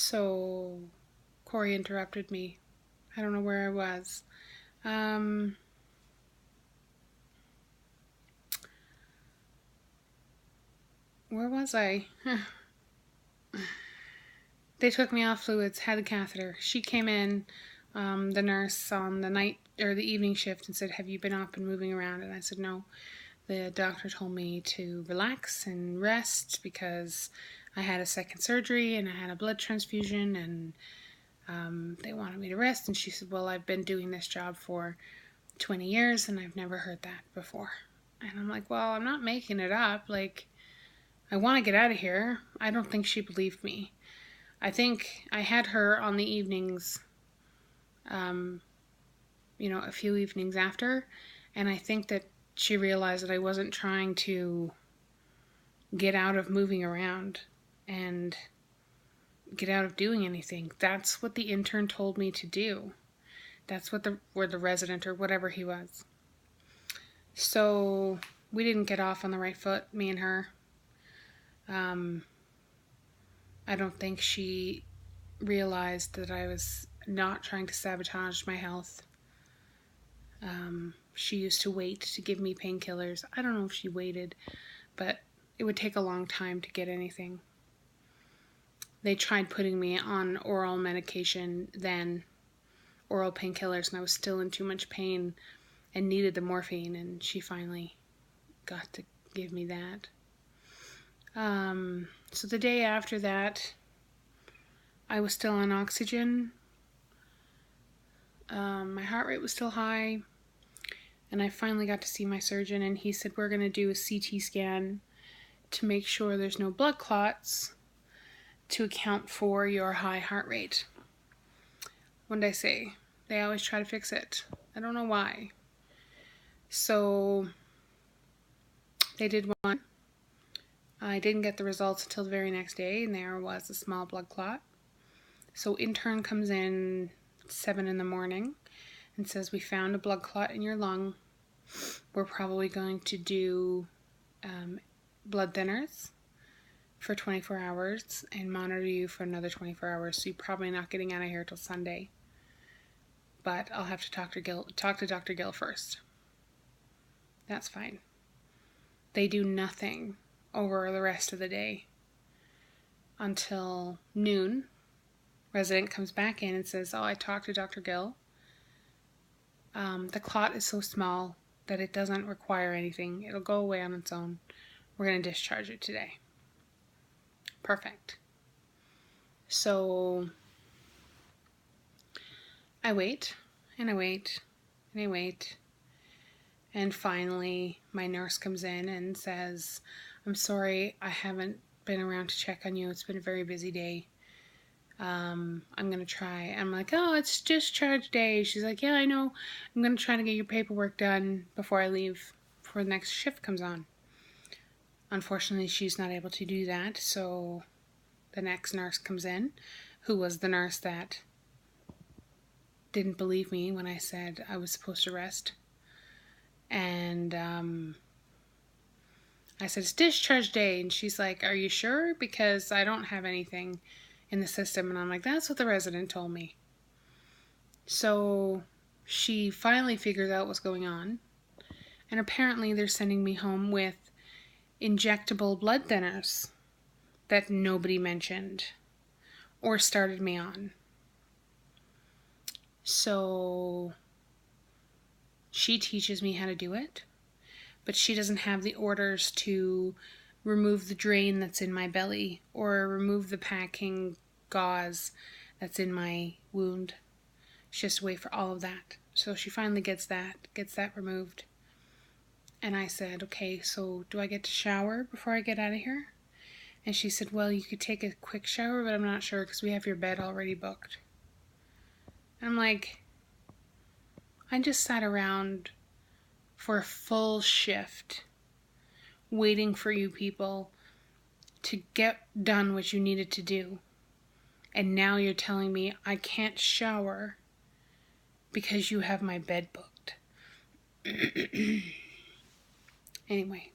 So Corey interrupted me. I don't know where I was. Um, where was I? They took me off fluids, had a catheter. She came in, the nurse on the night or the evening shift, and said, "Have you been up and moving around?" And I said, "No." The doctor told me to relax and rest because I had a second surgery and I had a blood transfusion, and they wanted me to rest. And she said, "Well, I've been doing this job for 20 years and I've never heard that before." And I'm like, "Well, I'm not making it up. Like, I want to get out of here." I don't think she believed me. I think I had her on the evenings, um, a few evenings after, and I think that she realized that I wasn't trying to get out of moving around and get out of doing anything. That's what the intern told me to do. That's what the resident or whatever he was. So we didn't get off on the right foot, me and her. I don't think she realized that I was not trying to sabotage my health. She used to wait to give me painkillers. I don't know if she waited, but it would take a long time to get anything. They tried putting me on oral medication, then oral painkillers, and I was still in too much pain and needed the morphine, and she finally got to give me that. So the day after that, I was still on oxygen. My heart rate was still high, and I finally got to see my surgeon, and he said, "We're going to do a CT scan to make sure there's no blood clots to account for your high heart rate." What did I say? They always try to fix it. I don't know why. So they did one. I didn't get the results until the very next day, and there was a small blood clot. So intern comes in 7 in the morning and says, "We found a blood clot in your lung. We're probably going to do blood thinners for 24 hours and monitor you for another 24 hours. So you're probably not getting out of here till Sunday. But I'll have to talk to Dr. Gill first." That's fine. They do nothing over the rest of the day until noon. Resident comes back in and says, "Oh, I talked to Dr. Gill. The clot is so small that it doesn't require anything. It'll go away on its own. We're going to discharge it today." Perfect. So I wait, and I wait, and I wait. And finally, my nurse comes in and says, "I'm sorry, I haven't been around to check on you. It's been a very busy day. I'm going to try." I'm like, "Oh, it's discharge day." She's like, "Yeah, I know. I'm going to try to get your paperwork done before I leave, before the next shift comes on." Unfortunately, she's not able to do that, so the next nurse comes in, who was the nurse that didn't believe me when I said I was supposed to rest. And I said, "It's discharge day." And she's like, "Are you sure? Because I don't have anything in the system." And I'm like, "That's what the resident told me." So she finally figures out what's going on. And apparently they're sending me home with injectable blood thinners that nobody mentioned or started me on. So she teaches me how to do it, but she doesn't have the orders to remove the drain that's in my belly or remove the packing gauze that's in my wound. She has to wait for all of that. So she finally gets that removed. And I said, "Okay, so do I get to shower before I get out of here?" And she said, "Well, you could take a quick shower, but I'm not sure because we have your bed already booked." And I'm like, I just sat around for a full shift waiting for you people to get done what you needed to do. And now you're telling me I can't shower because you have my bed booked. Anyway,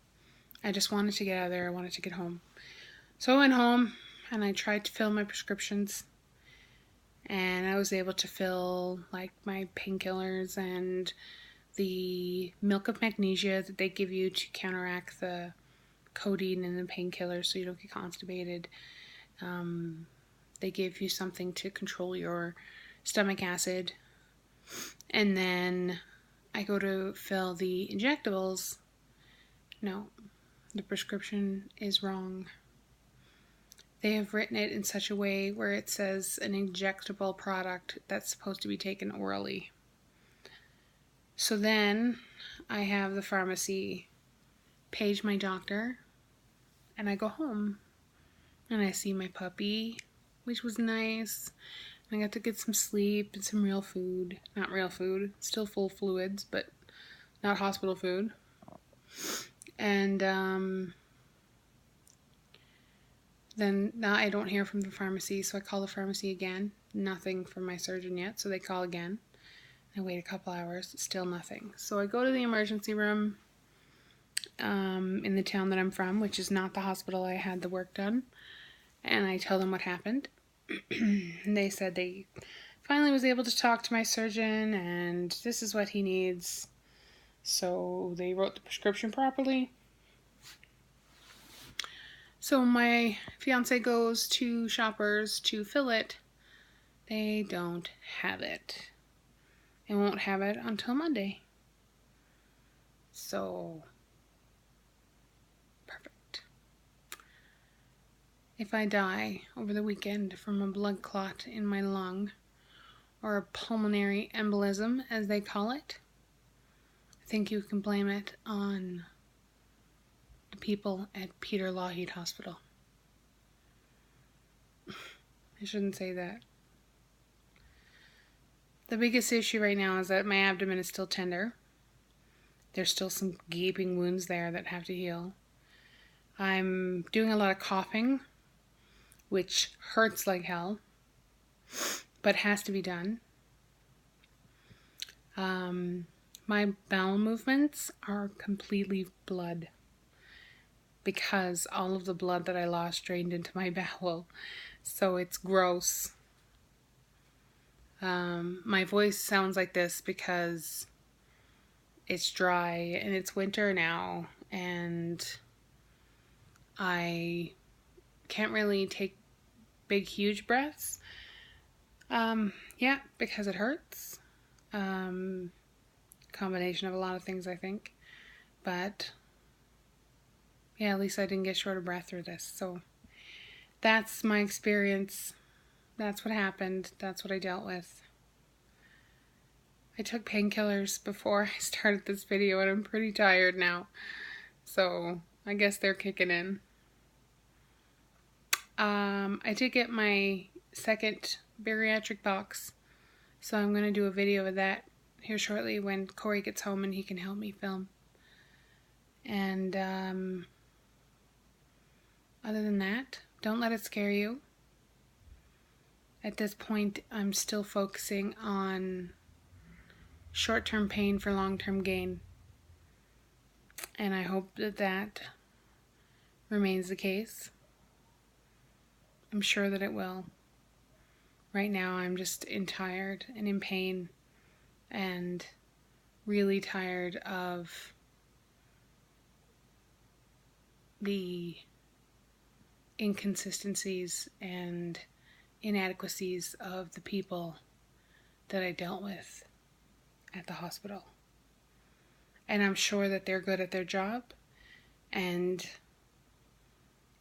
I just wanted to get out of there. I wanted to get home. So I went home and I tried to fill my prescriptions. and I was able to fill like my painkillers and the milk of magnesia that they give you to counteract the codeine in the painkillers so you don't get constipated. They give you something to control your stomach acid. And then I go to fill the injectables. No, the prescription is wrong. They have written it in such a way where it says an injectable product that's supposed to be taken orally. So then I have the pharmacy page my doctor, and I go home and I see my puppy, which was nice. I got to get some sleep and some real food. Not real food, still full fluids, but not hospital food. And then now I don't hear from the pharmacy, so I call the pharmacy again. Nothing from my surgeon yet, so they call again. I wait a couple hours, still nothing. So I go to the emergency room in the town that I'm from, which is not the hospital I had the work done, and I tell them what happened. And they said they finally was able to talk to my surgeon, and this is what he needs. So they wrote the prescription properly. So my fiance goes to Shoppers to fill it. They don't have it. They won't have it until Monday. So, perfect. If I die over the weekend from a blood clot in my lung, or a pulmonary embolism, as they call it, I think you can blame it on the people at Peter Lougheed Hospital. I shouldn't say that. The biggest issue right now is that my abdomen is still tender. There's still some gaping wounds there that have to heal. I'm doing a lot of coughing, which hurts like hell, but has to be done. My bowel movements are completely blood because all of the blood that I lost drained into my bowel, so it's gross. My voice sounds like this because it's dry and it's winter now, and I can't really take big, huge breaths. Yeah, because it hurts. Combination of a lot of things, I think. But yeah, at least I didn't get short of breath through this. So that's my experience. That's what happened. That's what I dealt with. I took painkillers before I started this video, and I'm pretty tired now. So I guess they're kicking in. I did get my second bariatric box, so I'm going to do a video of that here shortly when Corey gets home and he can help me film. And other than that, don't let it scare you. At this point, I'm still focusing on short-term pain for long-term gain. And I hope that that remains the case. I'm sure that it will. Right now, I'm just tired and in pain and really tired of the inconsistencies and inadequacies of the people that I dealt with at the hospital. And I'm sure that they're good at their job, and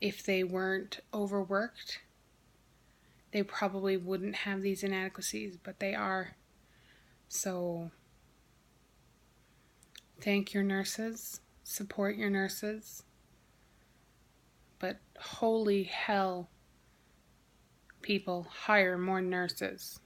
if they weren't overworked, they probably wouldn't have these inadequacies, but they are. So thank your nurses, support your nurses, but holy hell, people, hire more nurses.